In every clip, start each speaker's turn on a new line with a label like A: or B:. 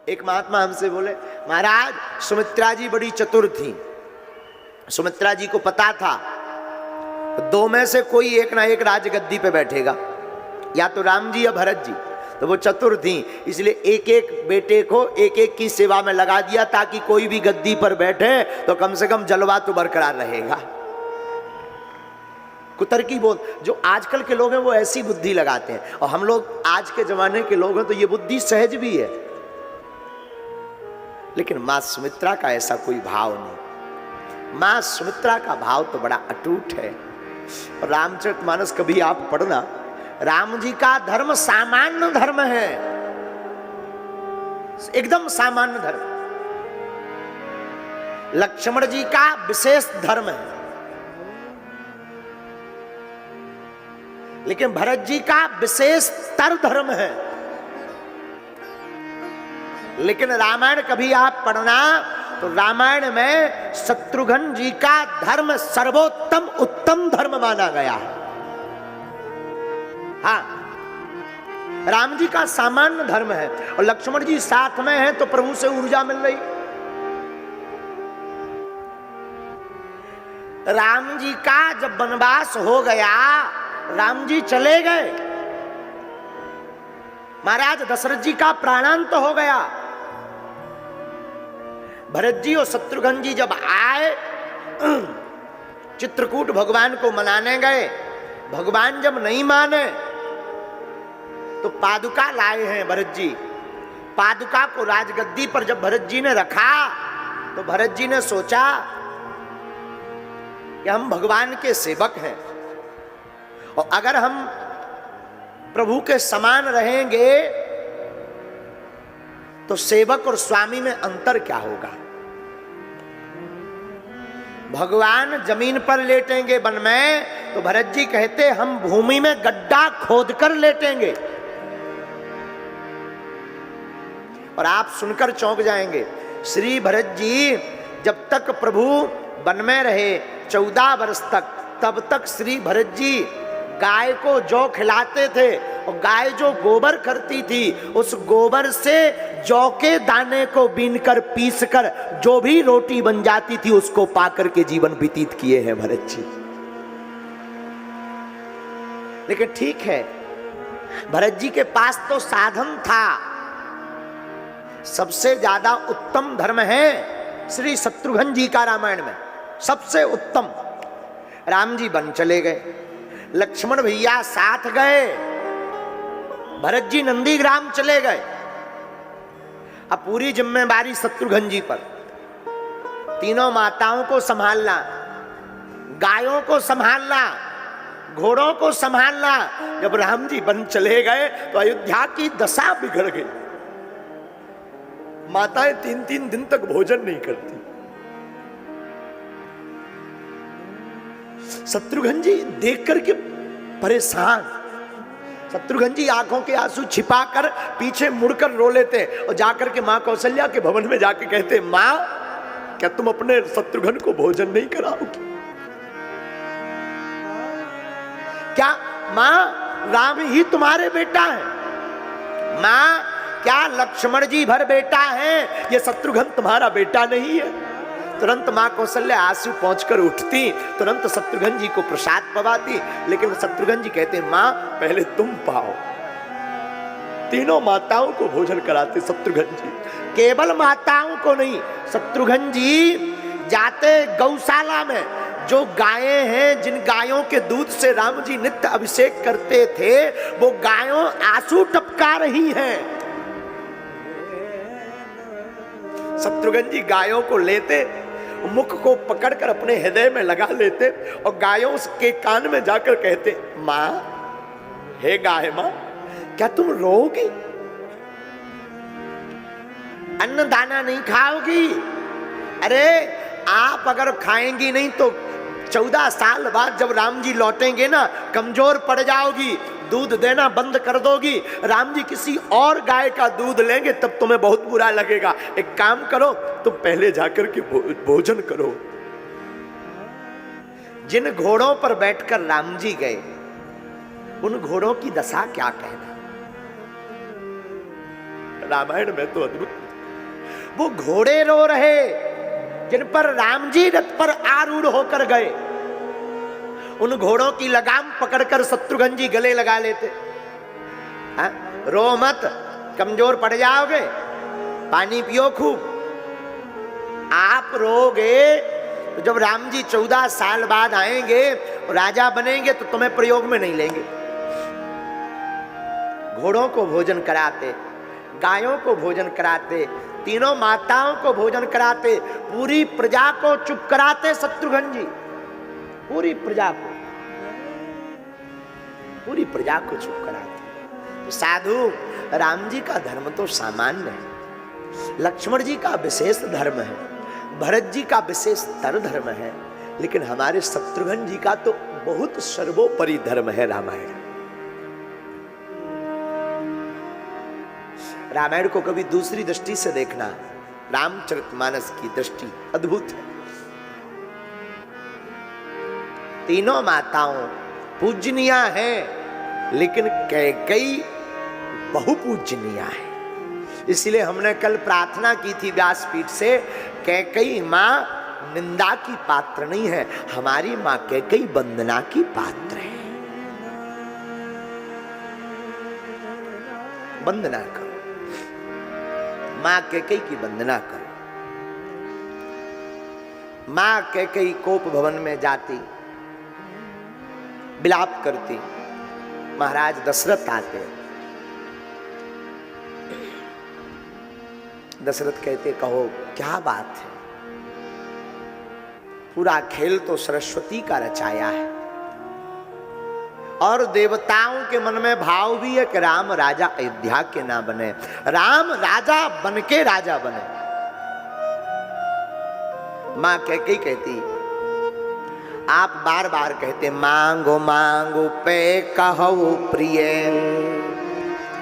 A: एक महात्मा हमसे बोले, महाराज सुमित्रा जी बड़ी चतुर थी, सुमित्रा जी को पता था दो में से कोई एक ना एक राजगद्दी पे बैठेगा, या तो राम जी या भरत जी। तो वो चतुर थी, इसलिए एक एक बेटे को एक एक की सेवा में लगा दिया, ताकि कोई भी गद्दी पर बैठे तो कम से कम जलवा तो बरकरार रहेगा। कुतर्की बोल, जो आजकल के लोग हैं वो ऐसी बुद्धि लगाते हैं, और हम लोग आज के जमाने के लोग हैं तो ये बुद्धि सहज भी है। लेकिन मां सुमित्रा का ऐसा कोई भाव नहीं। मां सुमित्रा का भाव तो बड़ा अटूट है। और रामचरितमानस कभी आप पढ़ना, राम जी का धर्म सामान्य धर्म है, एकदम सामान्य धर्म। लक्ष्मण जी का विशेष धर्म है, लेकिन भरत जी का विशेष तर धर्म है। लेकिन रामायण कभी आप पढ़ना तो रामायण में शत्रुघ्न जी का धर्म सर्वोत्तम उत्तम धर्म माना गया है। हाँ, राम जी का सामान्य धर्म है, और लक्ष्मण जी साथ में हैं तो प्रभु से ऊर्जा मिल रही। राम जी का जब वनवास हो गया, राम जी चले गए, महाराज दशरथ जी का प्राणांत हो गया। भरत जी और शत्रुघ्न जी जब आए, चित्रकूट भगवान को मनाने गए, भगवान जब नहीं माने तो पादुका लाए हैं भरत जी। पादुका को राजगद्दी पर जब भरत जी ने रखा तो भरत जी ने सोचा कि हम भगवान के सेवक हैं, और अगर हम प्रभु के समान रहेंगे तो सेवक और स्वामी में अंतर क्या होगा। भगवान जमीन पर लेटेंगे वन में, तो भरत जी कहते हम भूमि में गड्ढा खोदकर लेटेंगे। और आप सुनकर चौंक जाएंगे, श्री भरत जी जब तक प्रभु वन में रहे 14 वर्ष तक, तब तक श्री भरत जी गाय को जौ खिलाते थे, और गाय जो गोबर करती थी उस गोबर से जौ के दाने को बीनकर पीसकर जो भी रोटी बन जाती थी उसको पाकर के जीवन व्यतीत किए हैं भरत जी। लेकिन ठीक है, भरत जी के पास तो साधन था। सबसे ज्यादा उत्तम धर्म है श्री शत्रुघ्न जी का रामायण में, सबसे उत्तम। राम जी वन चले गए, लक्ष्मण भैया साथ गए, भरत जी नंदीग्राम चले गए। अब पूरी जिम्मेदारी शत्रुघ्न जी पर, तीनों माताओं को संभालना, गायों को संभालना, घोड़ों को संभालना। जब राम जी वन चले गए तो अयोध्या की दशा बिगड़ गई। माताएं 3-3 दिन तक भोजन नहीं करती। शत्रुघ्न जी देख करके परेशान, शत्रुघ्न जी आंखों के आंसू छिपाकर पीछे मुड़कर रो लेते, और जाकर के मां कौशल्या के भवन में जाके कहते, मां क्या तुम अपने शत्रुघ्न को भोजन नहीं कराओगी? क्या मां राम ही तुम्हारे बेटा है? मां क्या लक्ष्मण जी भर बेटा है, ये शत्रुघ्न तुम्हारा बेटा नहीं है? तुरंत मां कौशल्या आंसू पहुंचकर उठती, तुरंत शत्रुघ्न जी को प्रसाद पवाती। लेकिन शत्रुघ्न जी कहते, मां पहले तुम पाओ। तीनों माताओं को भोजन कराते शत्रुघ्न जी, केवल माताओं को नहीं। शत्रुघ्न जी जाते गौशाला में, जो गायें हैं, जिन गायों के दूध से राम जी नित्य अभिषेक करते थे, वो गायों आंसू टपका रही हैं। शत्रुघ्न जी गायों को लेते, मुख को पकड़कर अपने हृदय में लगा लेते, और गायों के कान में जाकर कहते, मां, हे गाय मां, क्या तुम रोओगी? अन्न दाना नहीं खाओगी? अरे आप अगर खाएंगी नहीं तो 14 साल बाद जब राम जी लौटेंगे ना, कमजोर पड़ जाओगी, दूध देना बंद कर दोगी, राम जी किसी और गाय का दूध लेंगे, तब तुम्हें बहुत बुरा लगेगा। एक काम करो, तुम पहले जाकर के भोजन करो। जिन घोड़ों पर बैठकर राम जी गए, उन घोड़ों की दशा क्या कहना। रामायण में तो अद्भुत वो घोड़े रो रहे जिन पर राम जी रथ पर आरूढ़ होकर गए, उन घोड़ों की लगाम पकड़कर शत्रुघ्न जी गले लगा लेते। हाँ? रो मत, कमजोर पड़ जाओगे, पानी पियो खूब। आप रोगे तो जब राम जी 14 साल बाद आएंगे, राजा बनेंगे, तो तुम्हें प्रयोग में नहीं लेंगे। घोड़ों को भोजन कराते, गायों को भोजन कराते, तीनों माताओं को भोजन कराते, पूरी प्रजा को चुप कराते शत्रुघ्न जी। पूरी प्रजा को चुप कराते। तो साधु, राम जी का धर्म तो सामान्य है, लक्ष्मण जी का विशेष धर्म है, भरत जी का विशेष तर धर्म है, लेकिन हमारे शत्रुघ्न जी का तो बहुत सर्वोपरि धर्म है रामायण। रामायण को कभी दूसरी दृष्टि से देखना, रामचरितमानस की दृष्टि अद्भुत है। तीनों माताओं पूजनीय हैं, लेकिन कैकेयी बहुपूजनीय है। इसलिए हमने कल प्रार्थना की थी व्यासपीठ से, कैकेयी मां निंदा की पात्र नहीं है, हमारी मां कैकेयी वंदना की पात्र है। वंदना करो, मां कैकेयी की वंदना करो। मां कैकेयी कोप भवन में जाती, विलाप करती, महाराज दशरथ आते, दशरथ कहते, कहो क्या बात है, पूरा खेल तो सरस्वती का रचाया है, और देवताओं के मन में भाव भी है कि राम राजा अयोध्या के ना बने, राम राजा बनके राजा बने। मां कैकेयी कहती, आप बार बार कहते मांगो मांगो पे कहो प्रिय,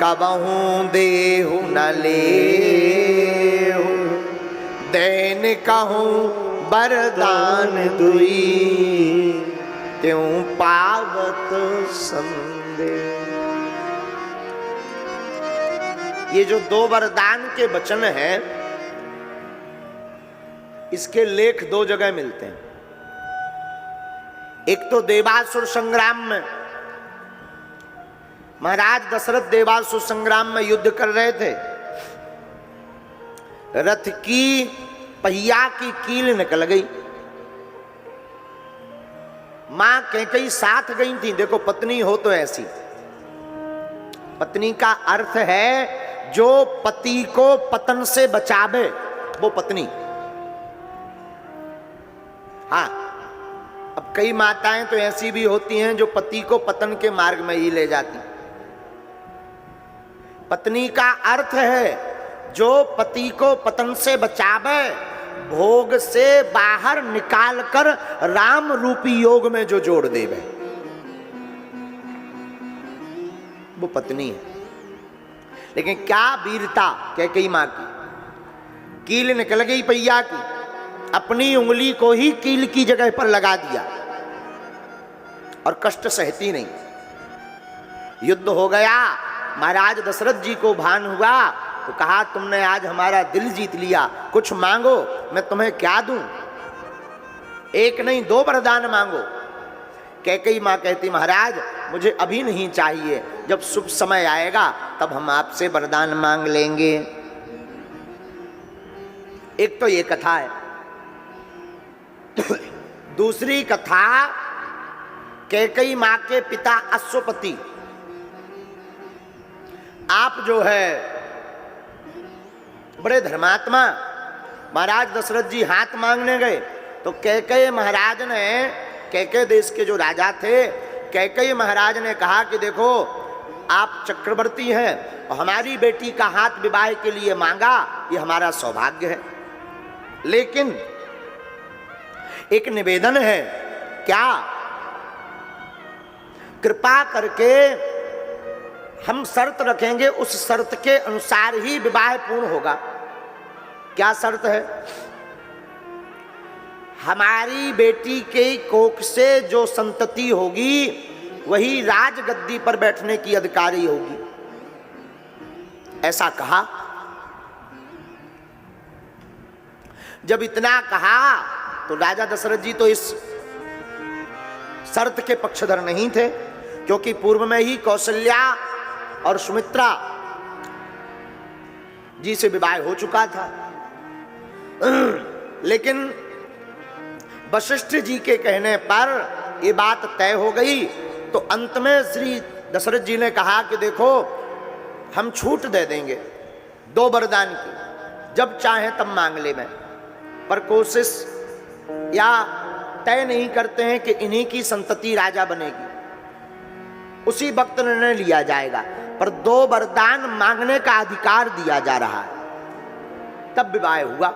A: कबहू देहु न लेहु, दैन कहूँ बरदान दुई, त्यों पावत संदेह। ये जो 2 वरदान के वचन हैं, इसके लेख 2 जगह मिलते हैं। एक तो देवासुर संग्राम में, महाराज दशरथ देवासुर संग्राम में युद्ध कर रहे थे, रथ की पहिया की कील निकल गई, मां कैकेयी साथ गई थी। देखो, पत्नी हो तो ऐसी, पत्नी का अर्थ है जो पति को पतन से बचावे, वो पत्नी। हाँ, अब कई माताएं तो ऐसी भी होती हैं जो पति को पतन के मार्ग में ही ले जाती। पत्नी का अर्थ है जो पति को पतन से बचावे, भोग से बाहर निकालकर राम रूपी योग में जो जोड़ देवे, वो पत्नी है। लेकिन क्या वीरता कैकेयी मां की, कील निकल गई पहिया की, अपनी उंगली को ही कील की जगह पर लगा दिया और कष्ट सहती नहीं। युद्ध हो गया, महाराज दशरथ जी को भान हुआ तो कहा, तुमने आज हमारा दिल जीत लिया, कुछ मांगो, मैं तुम्हें क्या दूं। 1 नहीं 2 वरदान मांगो। कैकेयी मां कहती, महाराज मुझे अभी नहीं चाहिए, जब शुभ समय आएगा तब हम आपसे वरदान मांग लेंगे। एक तो ये कथा है। दूसरी कथा, कैकेयी मां के पिता अश्वपति, आप जो है बड़े धर्मात्मा, महाराज दशरथ जी हाथ मांगने गए तो कैकेयी महाराज ने, कैकेयी देश के जो राजा थे, कैकेयी महाराज ने कहा कि देखो, आप चक्रवर्ती हैं और हमारी बेटी का हाथ विवाह के लिए मांगा, ये हमारा सौभाग्य है, लेकिन एक निवेदन है, क्या कृपा करके हम शर्त रखेंगे, उस शर्त के अनुसार ही विवाह पूर्ण होगा। क्या शर्त है? हमारी बेटी के कोख से जो संतति होगी वही राजगद्दी पर बैठने की अधिकारी होगी। ऐसा कहा। जब इतना कहा तो राजा दशरथ जी तो इस शर्त के पक्षधर नहीं थे, क्योंकि पूर्व में ही कौशल्या और सुमित्रा जी से विवाह हो चुका था। लेकिन वशिष्ठ जी के कहने पर ये बात तय हो गई। तो अंत में श्री दशरथ जी ने कहा कि देखो, हम छूट दे देंगे 2 वरदान की, जब चाहे तब मांग ले में, पर कोशिश या तय नहीं करते हैं कि इन्हीं की संतति राजा बनेगी, उसी वक्त निर्णय लिया जाएगा, पर 2 वरदान मांगने का अधिकार दिया जा रहा है। तब विवाह हुआ।